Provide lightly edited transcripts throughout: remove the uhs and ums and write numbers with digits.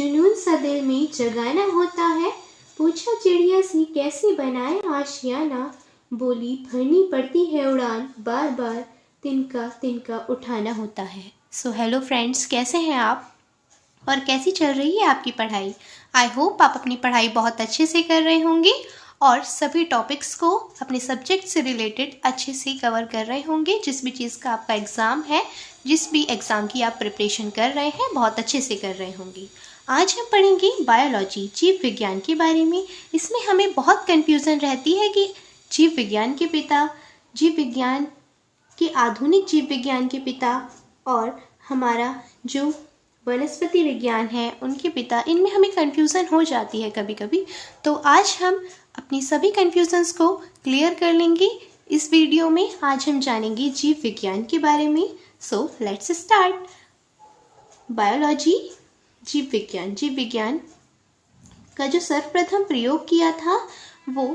जुनून सा दिल में जगाना होता है। पूछा चिड़िया से कैसे बनाए आशियाना, बोली भरनी पड़ती है उड़ान, बार बार तिनका तिनका उठाना होता है। सो हेलो फ्रेंड्स, कैसे हैं आप और कैसी चल रही है आपकी पढ़ाई। आई होप आप अपनी पढ़ाई बहुत अच्छे से कर रहे होंगे और सभी टॉपिक्स को अपने सब्जेक्ट से रिलेटेड अच्छे से कवर कर रहे होंगे। जिस भी चीज़ का आपका एग्ज़ाम है, जिस भी एग्ज़ाम की आप प्रिपरेशन कर रहे हैं, बहुत अच्छे से कर रहे होंगे। आज हम पढ़ेंगे बायोलॉजी, जीव विज्ञान के बारे में। इसमें हमें बहुत कन्फ्यूज़न रहती है कि जीव विज्ञान के पिता, जीव विज्ञान के आधुनिक जीव विज्ञान के पिता और हमारा जो वनस्पति विज्ञान है उनके पिता, इनमें हमें कन्फ्यूज़न हो जाती है कभी कभी। तो आज हम अपनी सभी कन्फ्यूज़न्स को क्लियर कर लेंगे इस वीडियो में। आज हम जानेंगे जीव विज्ञान के बारे में। So let's start. बायोलॉजी, जीव विज्ञान का जो सर्वप्रथम प्रयोग किया था वो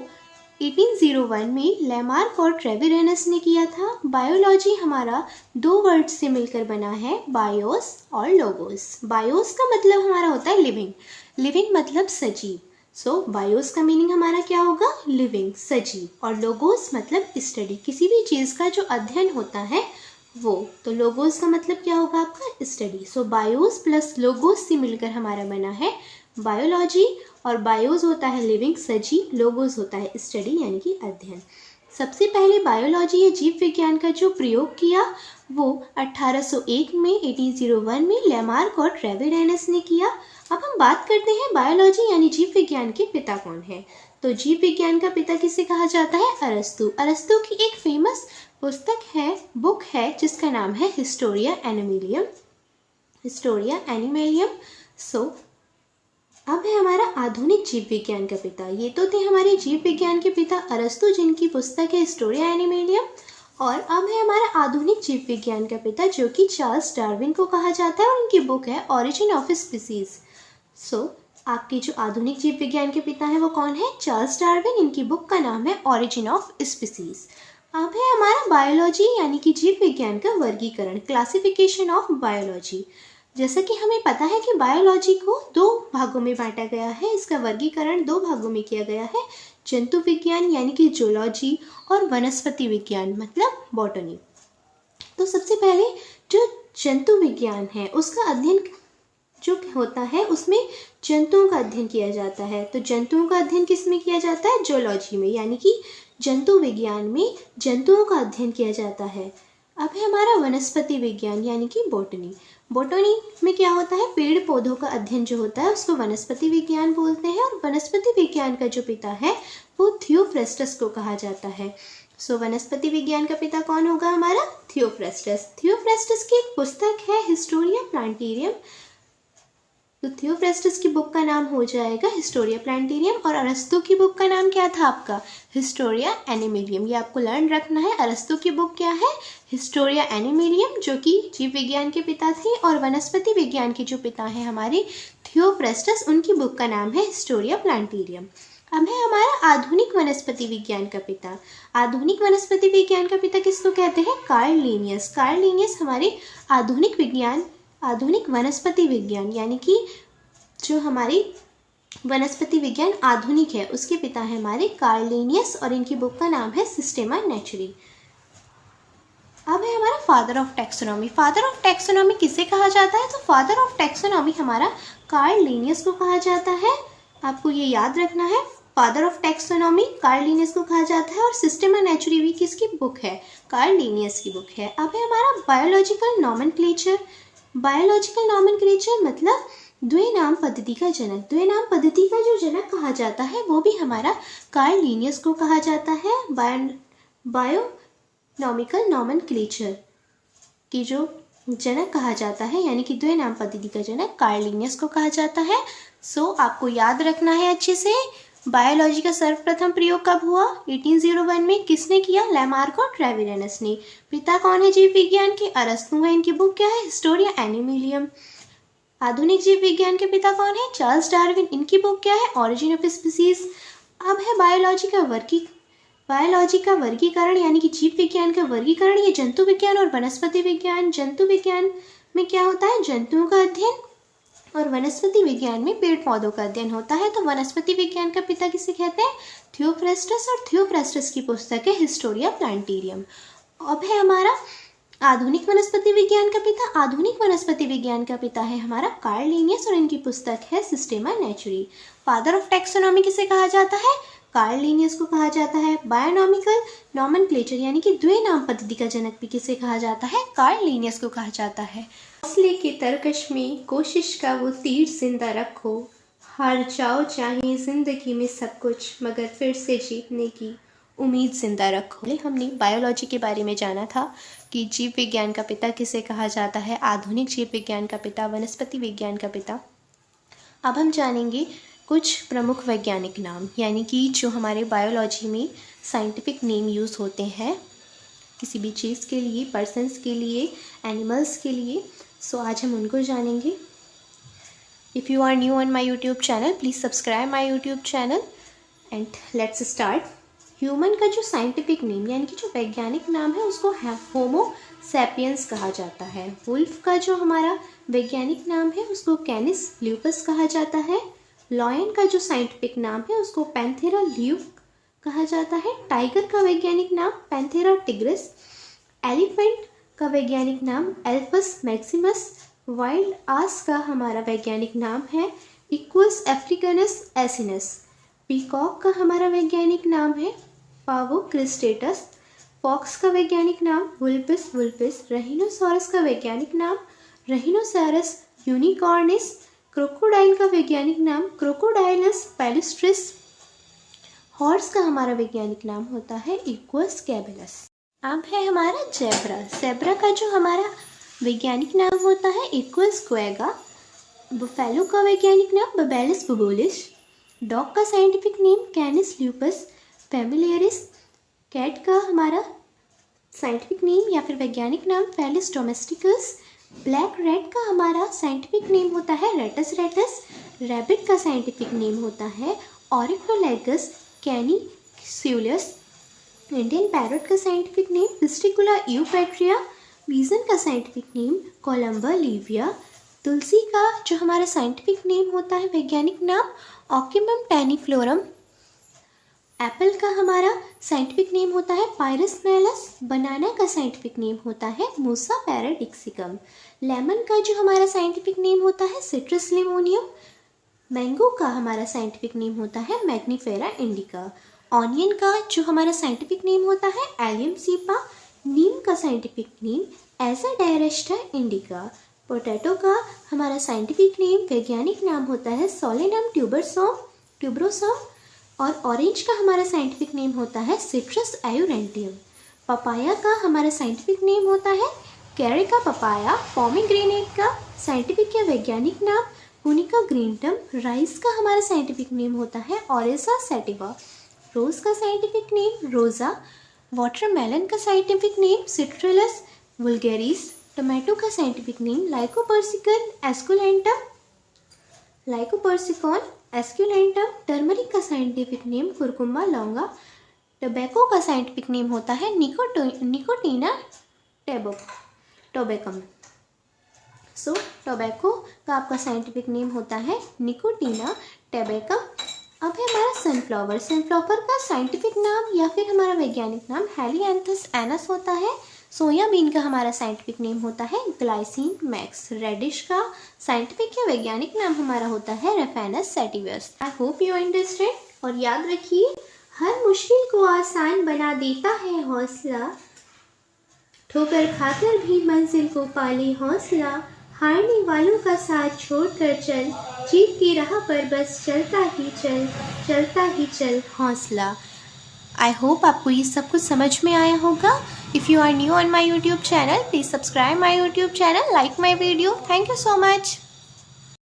1801 में लैमार्क और ट्रेविरेनस ने किया था। बायोलॉजी हमारा दो वर्ड से मिलकर बना है, बायोस और लोगोस। बायोस का मतलब हमारा होता है लिविंग, लिविंग मतलब सजीव। सो बायोस का मीनिंग हमारा क्या होगा, लिविंग, सजीव। और लोगोस मतलब स्टडी, किसी भी चीज़ का जो अध्ययन होता है वो। तो लोगोस का मतलब क्या होगा आपका, स्टडी। सो बायोस प्लस लोगोस से मिलकर हमारा बना है बायोलॉजी। और बायोस होता है लिविंग, सजीव, लोगोस होता है स्टडी यानी कि अध्ययन। सबसे पहले बायोलॉजी या जीव विज्ञान का जो प्रयोग किया वो 1801 में 1801 में लैमार्क और ट्रेविरेनस ने किया। अब हम बात करते हैं बायोलॉजी यानी जीव विज्ञान के पिता कौन है। तो जीव विज्ञान का पिता किसे कहा जाता है, अरस्तु। अरस्तु की एक फेमस पुस्तक है, बुक है, जिसका नाम है हिस्टोरिया एनिमेलियम। हिस्टोरिया एनिमेलियम। सो अब है हमारा आधुनिक जीव विज्ञान का पिता। ये तो थे हमारे जीव विज्ञान के पिता अरस्तु, जिनकी पुस्तक है हिस्टोरिया एनिमेलियम। और अब है हमारा आधुनिक जीव विज्ञान का पिता, जो कि चार्ल्स डार्विन को कहा जाता है, और उनकी बुक है ओरिजिन ऑफ स्पीसीज। सो आपके जो आधुनिक जीव विज्ञान के पिता हैं वो कौन है, चार्ल्स डार्विन। इनकी बुक का नाम है ओरिजिन ऑफ स्पीसीज। अब है हमारा बायोलॉजी यानी कि जीव विज्ञान का वर्गीकरण, क्लासिफिकेशन ऑफ बायोलॉजी। जैसा कि हमें पता है कि बायोलॉजी को दो भागों में बांटा गया है, इसका वर्गीकरण दो भागों में किया गया है, जंतु विज्ञान यानी कि जूलॉजी और वनस्पति विज्ञान मतलब बॉटनी। तो सबसे पहले जो जंतु विज्ञान है उसका अध्ययन जो होता है उसमें जंतुओं का अध्ययन किया जाता है। तो जंतुओं का अध्ययन किस में किया जाता है, जूलॉजी में, यानी कि जंतु विज्ञान में जंतुओं का अध्ययन किया जाता है। अब है हमारा वनस्पति विज्ञान यानी कि बॉटनी। बॉटनी में क्या होता है, पेड़ पौधों का अध्ययन जो होता है उसको वनस्पति विज्ञान बोलते हैं। और वनस्पति विज्ञान का जो पिता है वो थियोफ्रेस्टस को कहा जाता है। सो वनस्पति विज्ञान का पिता कौन होगा हमारा, थियोफ्रेस्टस। थियोफ्रेस्टस की एक पुस्तक है हिस्टोरिया प्लांटेरियम। तो थियोफ्रेस्टस की बुक का नाम हो जाएगा हिस्टोरिया प्लांटेरियम। और अरस्तु की बुक का नाम क्या था आपका, हिस्टोरिया एनिमेलियम। ये आपको लर्न रखना है। अरस्तु की बुक क्या है, हिस्टोरिया एनिमेलियम, जो कि जीव विज्ञान के पिता थे। और वनस्पति विज्ञान के जो पिता हैं हमारे थियोफ्रेस्टस, उनकी बुक का नाम है हिस्टोरिया प्लांटेरियम। अब है हमारा आधुनिक वनस्पति विज्ञान का पिता। आधुनिक वनस्पति विज्ञान का पिता किसको कहते हैं, कार्ल लिनियस। कार्ल लिनियस हमारे आधुनिक वनस्पति विज्ञान यानी कि जो हमारी वनस्पति विज्ञान आधुनिक है उसके पिता है हमारे कार्ल लिनियस। और इनकी बुक का नाम है सिस्टेमा नेचुरी। अब है हमारा father of taxonomy. Father of taxonomy किसे कहा जाता है, तो फादर ऑफ टैक्सोनॉमी हमारा कार्ल लिनियस को कहा जाता है। आपको ये याद रखना है, father of taxonomy Karl Linnaeus को कहा जाता है। और सिस्टेमा नेचुरी भी किसकी बुक है, कार्ल लिनियस की बुक है। अब है हमारा बायोलॉजिकल नॉमेनक्लेचर। बायोलॉजिकल नॉमेनक्लेचर मतलब द्विनाम पद्धति का जनक। द्विनाम पद्धति का जो जनक कहा जाता है वो भी हमारा कार्ल लिनियस को कहा जाता है। बायोनॉमिकल नॉमेनक्लेचर की जो जनक कहा जाता है यानी कि द्विनाम पद्धति का जनक कार्ल लिनियस को कहा जाता है। सो आपको याद रखना है अच्छे से। बायोलॉजी का सर्वप्रथम प्रयोग कब हुआ, 1801 में। किसने किया, लैमार्क और ट्रेविरेनस ने। पिता कौन है जीव विज्ञान के, अरस्तु है। इनकी बुक क्या है, हिस्टोरिया एनिमेलियम। आधुनिक जीव विज्ञान के पिता कौन है, चार्ल्स डार्विन। इनकी बुक क्या है, ओरिजिन ऑफ स्पीसीज। अब है बायोलॉजी का वर्गीकरण यानी कि जीव विज्ञान का वर्गीकरण। ये जंतु विज्ञान और वनस्पति विज्ञान। जंतु विज्ञान में क्या होता है, जंतुओं का अध्ययन। और वनस्पति विज्ञान में पेड़ पौधों का अध्ययन होता है। तो वनस्पति विज्ञान का पिता किसे कहते हैं? थियोफ्रास्टस। और थियोफ्रास्टस की पुस्तक है हिस्टोरिया प्लांटेरियम। अब है हमारा आधुनिक वनस्पति विज्ञान का पिता। आधुनिक वनस्पति विज्ञान का पिता है हमारा कार्ल लिनियस और इनकी पुस्तक है सिस्टेमा नेचुरी। फादर ऑफ टैक्सोनॉमी किसे कहा जाता है? कार्ल लिनियस को कहा जाता है। बायोनॉमिकल नॉमेनक्लेचर यानी कि द्विनाम पद्धति का जनक भी किसे कहा जाता है? कार्ल लिनियस को कहा जाता है। हौसले की तरकश में कोशिश का वो तीर जिंदा रखो, हार जाओ चाहे जिंदगी में सब कुछ, मगर फिर से जीतने की उम्मीद जिंदा रखो। हमने बायोलॉजी के बारे में जाना था कि जीव विज्ञान का पिता किसे कहा जाता है, आधुनिक जीव विज्ञान का पिता, वनस्पति विज्ञान का पिता। अब हम जानेंगे कुछ प्रमुख वैज्ञानिक नाम, यानी कि जो हमारे बायोलॉजी में साइंटिफिक नेम यूज़ होते हैं किसी भी चीज़ के लिए, पर्सन्स के लिए, एनिमल्स के लिए। सो आज हम उनको जानेंगे। If you are new on my YouTube channel, please subscribe my YouTube channel and let's start. Human का जो साइंटिफिक नेम यानी कि जो वैज्ञानिक नाम है उसको होमो सैपियंस कहा जाता है। वुल्फ का जो हमारा वैज्ञानिक नाम है उसको कैनिस ल्यूपस कहा जाता है। लॉयन का जो साइंटिफिक नाम है उसको पैंथेरा ल्यूक कहा जाता है। टाइगर का वैज्ञानिक नाम पैंथेरा टिग्रिस। एलिफेंट का वैज्ञानिक नाम एल्फस मैक्सिमस। वाइल्ड आस का हमारा वैज्ञानिक नाम है इक्वस अफ्रीकनस एसिनस। पीकॉक का हमारा वैज्ञानिक नाम है पावो क्रिस्टेटस। फॉक्स का वैज्ञानिक नाम वुल्पिस वुल्पिस। रहिनोसॉरस का वैज्ञानिक नाम रहिनोसॉरस यूनिकॉर्निस। क्रोकोडाइल का वैज्ञानिक नाम क्रोकोडाइलस पैलिस्ट्रिस। हॉर्स का हमारा वैज्ञानिक नाम होता है इक्वस कैबेलस। अब है हमारा जेब्रा। जेब्रा का जो हमारा वैज्ञानिक नाम होता है इक्वस क्वेगा। बुफेलो का वैज्ञानिक नाम बबेलिस बुबोलिस। डॉग का scientific name Canis lupus familiaris. Cat का हमारा साइंटिफिक नेम या फिर वैज्ञानिक नाम फेलिस डोमेस्टिकस। ब्लैक रैट का हमारा साइंटिफिक नेम होता है रेटस रेटस। रैबिट का साइंटिफिक नेम होता है ऑरिक्टोलैगस कैनिस्यूलस। इंडियन पैरट का साइंटिफिक नेम पिस्टिकुला यूपैट्रिया। पीजन का साइंटिफिक नेम कोलम्बा लिविया। तुलसी का जो हमारा साइंटिफिक नेम होता है वैज्ञानिक नाम ऑक्यूमम टैनिफ्लोरम। एप्पल का हमारा साइंटिफिक नेम होता है पायरस मेलस। बनाना का साइंटिफिक नेम होता है मूसा पैराडिक्सिकम। लेमन का जो हमारा साइंटिफिक नेम होता है सिट्रस लिमोनियम। मैंगो का हमारा साइंटिफिक नेम होता है मैग्नीफेरा इंडिका। ऑनियन का जो हमारा साइंटिफिक नेम होता है एलियम सीपा। नीम का scientific name Azadirachta indica. Potato का हमारा साइंटिफिक नेम वैज्ञानिक नाम होता है सोलेनम ट्यूबरोसोम। और ऑरेंज का हमारा साइंटिफिक नेम होता है सिट्रस आयुरेंटियम। पपाया का हमारा साइंटिफिक नेम होता है कैरिका पपाया। पोमीग्रेनेट का साइंटिफिक या वैज्ञानिक नाम पुनिका ग्रीनटम। राइस का हमारा साइंटिफिक नेम होता है ओरेसा सैटिवा। रोज का साइंटिफिक नेम रोजा। वाटरमेलन का साइंटिफिक नेम सिट्रुलस वुल्गेरिस। टोमेटो का साइंटिफिक नेम लाइकोपर्सिकॉन एस्क्यूलेंटम। टर्मरिक का साइंटिफिक नेम कुरकुम्बा लौंगा। टोबैको का साइंटिफिक नेम होता है निकोटीना टोबैकम। सो टोबैको का आपका साइंटिफिक नेम होता है निकोटीना टोबैकम। अब है हमारा सनफ्लावर। सनफ्लावर का साइंटिफिक नाम या फिर हमारा वैज्ञानिक नाम हेलियांथस एनस होता है। सोयाबीन का हमारा साइंटिफिक नेम होता है ग्लाइसिन मैक्स। रेडिश का साइंटिफिक या वैज्ञानिक नाम हमारा होता है Raphanus sativus. I hope you understand. और याद रखिए, हर मुश्किल को आसान बना देता है हौसला। ठोकर खाकर भी मंजिल को पाले हौसला। हारने वालों का साथ छोड़कर चल, जीत की राह पर बस चलता ही चल हौसला। आई होप आपको ये सब कुछ समझ में आया होगा। If you are new on my YouTube channel, please subscribe my YouTube channel, like my video. Thank you so much.